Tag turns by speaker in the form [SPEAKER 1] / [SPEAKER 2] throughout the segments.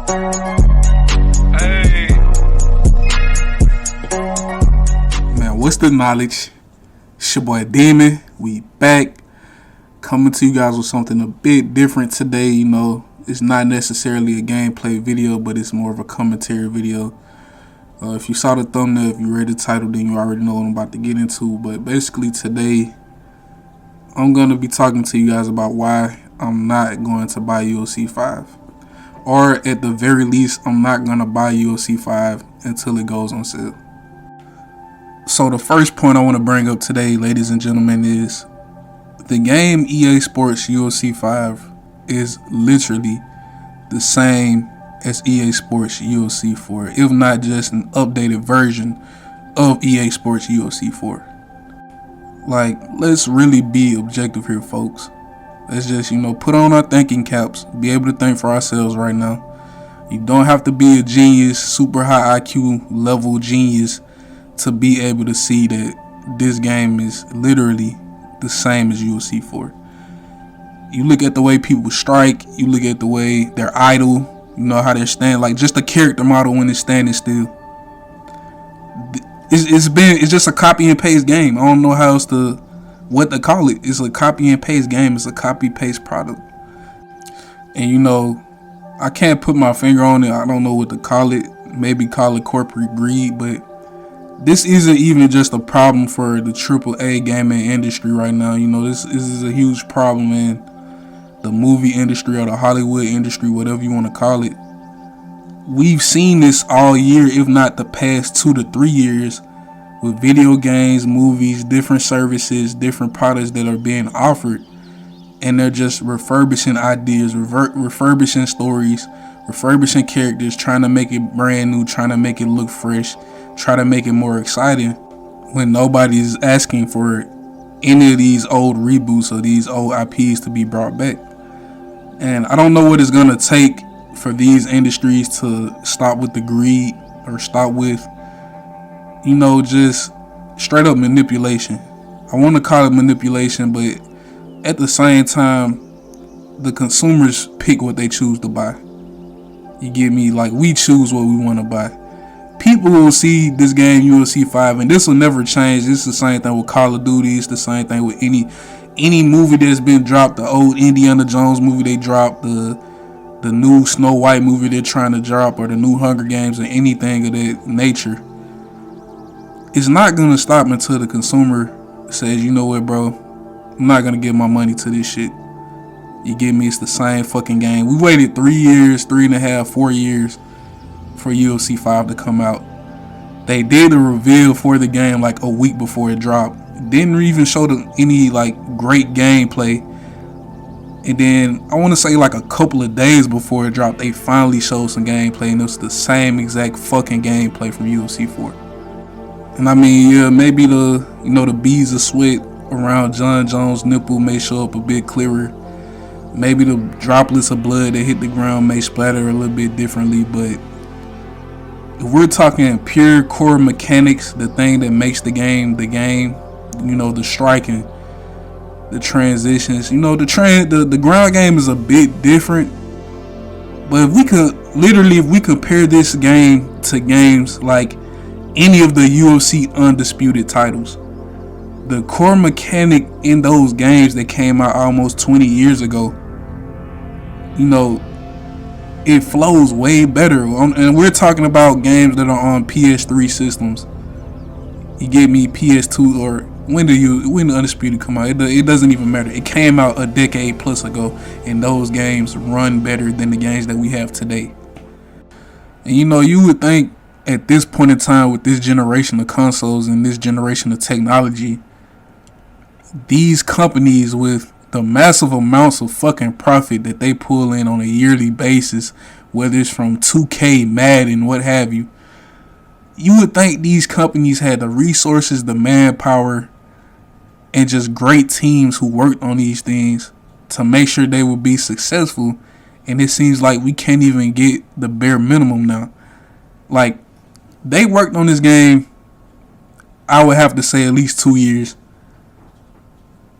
[SPEAKER 1] Hey.
[SPEAKER 2] Man, what's the knowledge? It's your boy Demon. We back, coming to you guys with something a bit different today. You know, it's not necessarily a gameplay video, but it's more of a commentary video. If you saw the thumbnail, if you read the title, then you already know what I'm about to get into. But basically today, I'm going to be talking to you guys about why I'm not going to buy UFC 5. Or at the very least, I'm not going to buy UFC 5 until it goes on sale. So the first point I want to bring up today, ladies and gentlemen, is the game EA Sports UFC 5 is literally the same as EA Sports UFC 4, if not just an updated version of EA Sports UFC 4. Like, let's really be objective here, folks. Let's just, put on our thinking caps, be able to think for ourselves right now. You don't have to be a genius, super high IQ level genius to be able to see that this game is literally the same as UFC 4. You look at the way people strike, you look at the way they're idle, how they're standing, like just a character model when it's standing still. It's just a copy and paste game. I don't know how else what to call it. It's a copy and paste game. It's a copy paste product. And I can't put my finger on it. I don't know what to call it. Maybe call it corporate greed, but this isn't even just a problem for the AAA gaming industry right now. This is a huge problem in the movie industry or the Hollywood industry, whatever you want to call it. We've seen this all year, if not the past 2 to 3 years, with video games, movies, different services, different products that are being offered, and they're just refurbishing ideas, refurbishing stories, refurbishing characters, trying to make it brand new, trying to make it look fresh, try to make it more exciting, when nobody's asking for any of these old reboots or these old IPs to be brought back. And I don't know what it's gonna take for these industries to stop with the greed, or stop with, just straight up manipulation. I want to call it manipulation, but at the same time, the consumers pick what they choose to buy. You get me? Like, we choose what we want to buy. People will see this game UFC 5, and this will never change. This is the same thing with Call of Duty. It's the same thing with any movie that's been dropped. The old Indiana Jones movie they dropped, the new Snow White movie they're trying to drop, or the new Hunger Games, or anything of that nature. It's not going to stop until the consumer says, you know what, bro, I'm not going to give my money to this shit. You get me? It's the same fucking game. We waited 3 years, 3.5, 4 years for UFC 5 to come out. They did a reveal for the game like a week before it dropped. Didn't even show any great gameplay. And then I want to say like a couple of days before it dropped, they finally showed some gameplay, and it was the same exact fucking gameplay from UFC 4. And I mean, yeah, maybe the beads of sweat around John Jones' nipple may show up a bit clearer. Maybe the droplets of blood that hit the ground may splatter a little bit differently, but if we're talking pure core mechanics, the thing that makes the game, the striking, the transitions, the ground game is a bit different. But if we compare this game to games like any of the UFC undisputed titles, the core mechanic in those games that came out almost 20 years ago, it flows way better. And we're talking about games that are on PS3 systems. You get me? PS2, or when the Undisputed come out? It doesn't even matter. It came out a decade plus ago, and those games run better than the games that we have today. And you would think at this point in time, with this generation of consoles and this generation of technology, these companies with the massive amounts of fucking profit that they pull in on a yearly basis, whether it's from 2K, Madden, what have you, you would think these companies had the resources, the manpower, and just great teams who worked on these things to make sure they would be successful. And it seems like we can't even get the bare minimum now. Like, they worked on this game, I would have to say at least 2 years.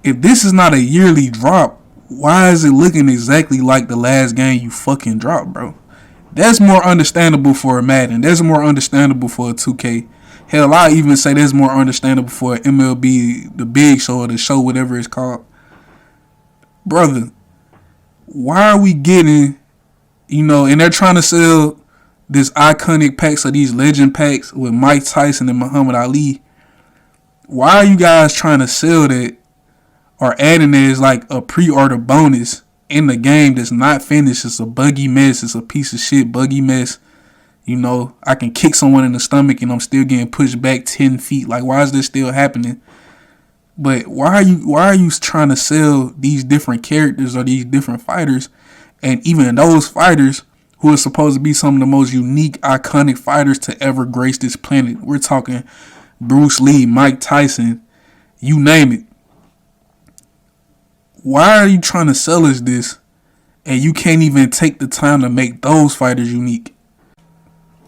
[SPEAKER 2] If this is not a yearly drop, why is it looking exactly like the last game you fucking dropped, bro? That's more understandable for a Madden. That's more understandable for a 2K. Hell, I even say that's more understandable for MLB, the Big Show or the show, whatever it's called. Brother, why are we getting, and they're trying to sell this iconic packs of these legend packs with Mike Tyson and Muhammad Ali. Why are you guys trying to sell that or adding it as like a pre-order bonus in the game that's not finished? It's a buggy mess. It's a piece of shit buggy mess. I can kick someone in the stomach and I'm still getting pushed back 10 feet. Like, why is this still happening? But why are you trying to sell these different characters or these different fighters? And even those fighters who are supposed to be some of the most unique, iconic fighters to ever grace this planet. We're talking Bruce Lee, Mike Tyson, you name it. Why are you trying to sell us this and you can't even take the time to make those fighters unique?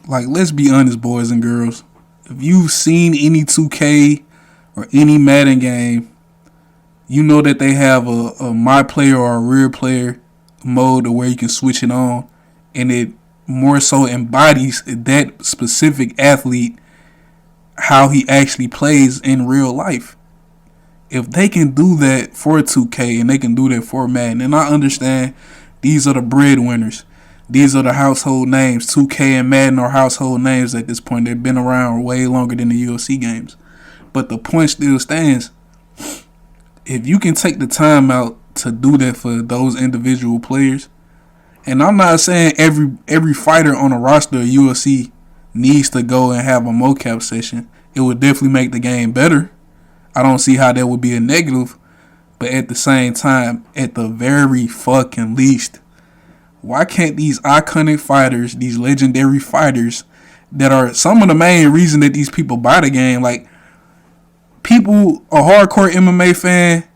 [SPEAKER 2] Like, let's be honest, boys and girls. If you've seen any 2K or any Madden game, you know that they have a my player or a rear player mode where you can switch it on, and it more so embodies that specific athlete, how he actually plays in real life. If they can do that for 2K and they can do that for Madden, and I understand these are the breadwinners. These are the household names. 2K and Madden are household names at this point. They've been around way longer than the UFC games. But the point still stands. If you can take the time out to do that for those individual players, and I'm not saying every fighter on a roster of UFC needs to go and have a mocap session. It would definitely make the game better. I don't see how that would be a negative. But at the same time, at the very fucking least, why can't these iconic fighters, these legendary fighters that are some of the main reason that these people buy the game, like people, a hardcore MMA fan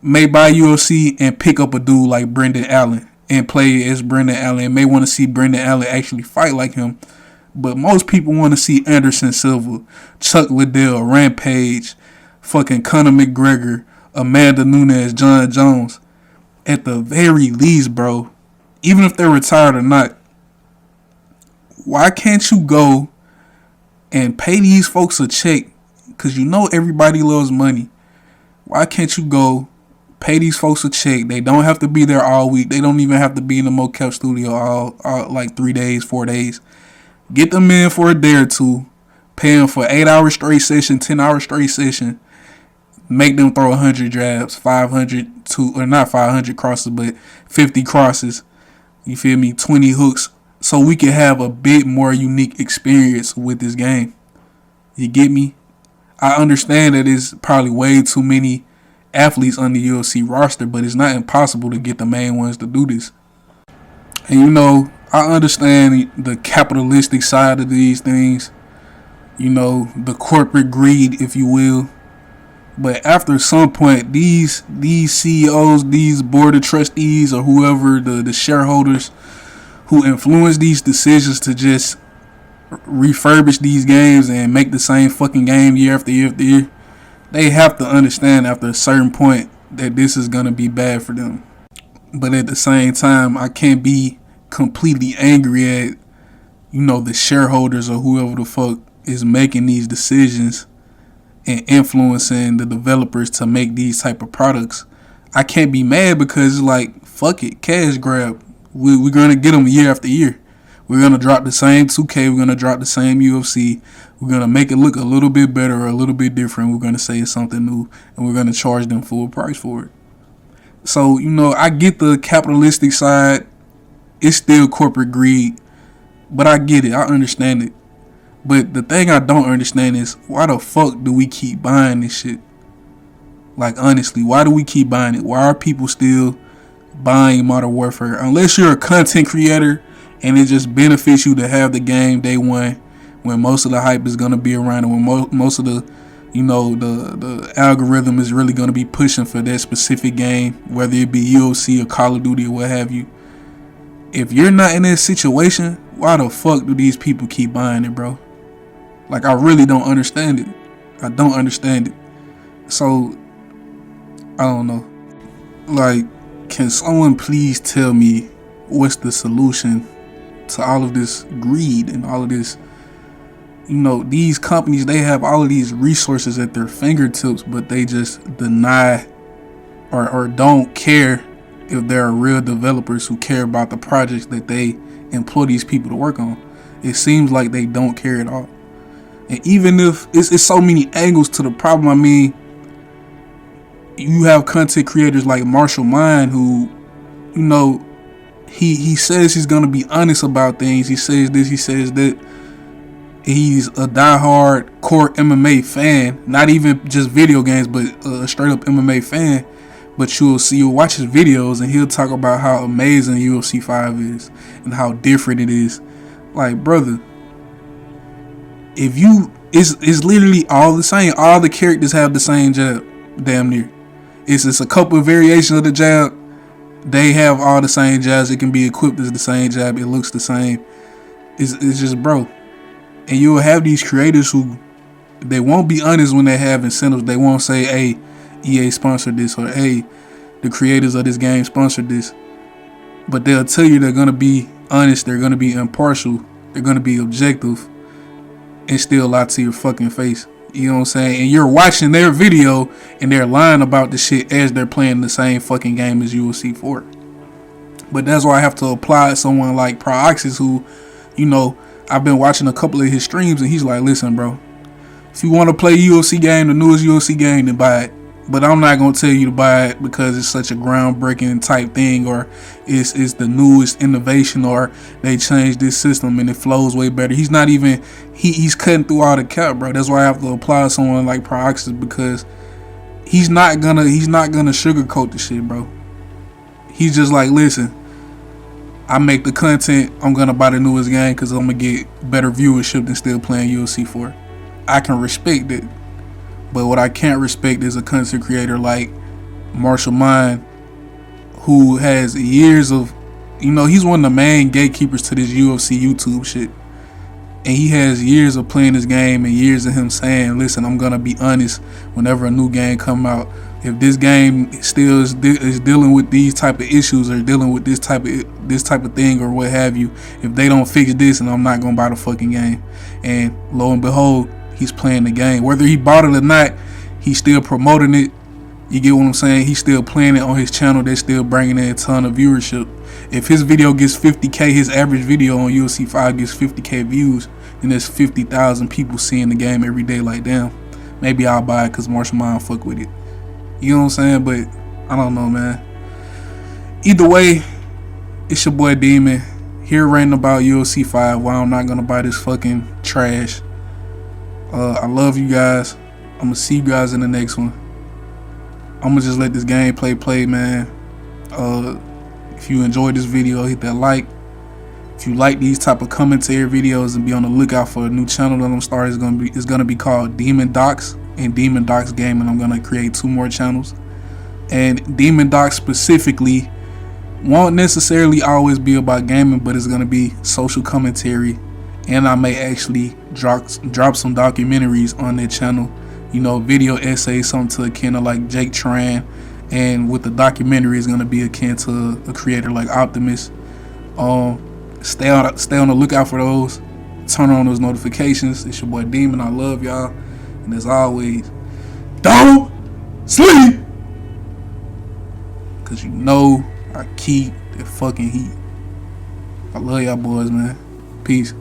[SPEAKER 2] may buy UFC and pick up a dude like Brendan Allen and play as Brendan Allen and may want to see Brendan Allen actually fight like him. But most people want to see Anderson Silva, Chuck Liddell, Rampage, fucking Conor McGregor, Amanda Nunes, John Jones. At the very least, bro, even if they're retired or not, why can't you go and pay these folks a check? Because everybody loves money. Why can't you go pay these folks a check? They don't have to be there all week. They don't even have to be in the mocap studio all like 3 days, 4 days. Get them in for a day or two. Pay them for 8-hour straight session, 10-hour straight session. Make them throw 100 jabs, 500 or not 500 crosses, but 50 crosses. You feel me? 20 hooks. So we can have a bit more unique experience with this game. You get me? I understand that it's probably way too many athletes on the UFC roster, but it's not impossible to get the main ones to do this. And I understand the capitalistic side of these things. The corporate greed, if you will. But after some point, these CEOs, these board of trustees, or whoever, the shareholders who influence these decisions to just refurbish these games and make the same fucking game year after year after year, they have to understand after a certain point that this is going to be bad for them. But at the same time, I can't be completely angry at, the shareholders or whoever the fuck is making these decisions and influencing the developers to make these type of products. I can't be mad because it's like, fuck it, cash grab. We're going to get them year after year. We're going to drop the same 2K. We're going to drop the same UFC. We're going to make it look a little bit better or a little bit different. We're going to say it's something new, and we're going to charge them full price for it. So, I get the capitalistic side. It's still corporate greed, but I get it. I understand it. But the thing I don't understand is, why the fuck do we keep buying this shit? Like, honestly, why do we keep buying it? Why are people still buying Modern Warfare? Unless you're a content creator and it just benefits you to have the game day one, when most of the hype is going to be around, and when most of the, the algorithm is really going to be pushing for that specific game, whether it be UFC or Call of Duty or what have you. If you're not in that situation, why the fuck do these people keep buying it, bro? Like, I really don't understand it. I don't understand it. So, I don't know. Like, can someone please tell me what's the solution to all of this greed and all of this. You know, these companies, they have all of these resources at their fingertips, but they just deny or don't care if there are real developers who care about the projects that they employ these people to work on. It seems like they don't care at all. And even if it's so many angles to the problem, I mean, you have content creators like Marshall Mind who, you know, he says he's gonna be honest about things. He says this, he says that. He's a diehard core MMA fan, not even just video games, but a straight up MMA fan. But you'll watch his videos and he'll talk about how amazing UFC 5 is and how different it is. Like, brother, it's literally all the same. All the characters have the same jab, damn near. It's just a couple of variations of the jab. They have all the same jabs. It can be equipped as the same jab. It looks the same. It's just, bro. And you'll have these creators who, they won't be honest when they have incentives. They won't say, hey, EA sponsored this, or hey, the creators of this game sponsored this. But they'll tell you they're going to be honest, they're going to be impartial, they're going to be objective, and still lie to your fucking face. You know what I'm saying? And you're watching their video and they're lying about the shit as they're playing the same fucking game as UFC 4. But that's why I have to apply someone like Proxys, who, you know, I've been watching a couple of his streams and he's like, listen, bro, if you want to play UFC game, the newest UFC game, then buy it. But I'm not going to tell you to buy it because it's such a groundbreaking type thing, or it's the newest innovation, or they changed this system and it flows way better. He's not even, he's cutting through all the cap, bro. That's why I have to apply someone like Proxys, because he's not gonna sugarcoat the shit, bro. He's just like, listen, I make the content, I'm going to buy the newest game because I'm going to get better viewership than still playing UFC 4. I can respect it. But what I can't respect is a content creator like Marshall Mind, who has years of, you know, he's one of the main gatekeepers to this UFC YouTube shit. And he has years of playing this game and years of him saying, listen, I'm going to be honest whenever a new game come out. If this game still is dealing with these type of issues, or dealing with this type of thing, or what have you, if they don't fix this, and I'm not gonna buy the fucking game. And lo and behold, he's playing the game. Whether he bought it or not, he's still promoting it. You get what I'm saying? He's still playing it on his channel. They're still bringing in a ton of viewership. If his video gets 50K, his average video on UFC 5 gets 50K views, and there's 50,000 people seeing the game every day. Like, damn, maybe I'll buy it because Marshall Mind fuck with it. You know what I'm saying? But I don't know, man. Either way, it's your boy Demon here ranting about UFC 5. Why I'm not gonna buy this fucking trash. I love you guys. I'm gonna see you guys in the next one. I'm gonna just let this gameplay play, man. If you enjoyed this video, hit that like. If you like these type of commentary videos, and be on the lookout for a new channel that I'm starting, it's gonna be called Demon Docs and Demon Docs Gaming. I'm gonna create 2 more channels, and Demon Docs specifically won't necessarily always be about gaming, but it's gonna be social commentary, and I may actually drop some documentaries on that channel. You know, video essays, something to akin to like Jake Tran, and with the documentary is gonna be akin to a creator like Optimus. Stay on the lookout for those. Turn on those notifications. It's your boy Demon. I love y'all. And as always, don't sleep, cause you know I keep that fucking heat. I love y'all boys, man. Peace.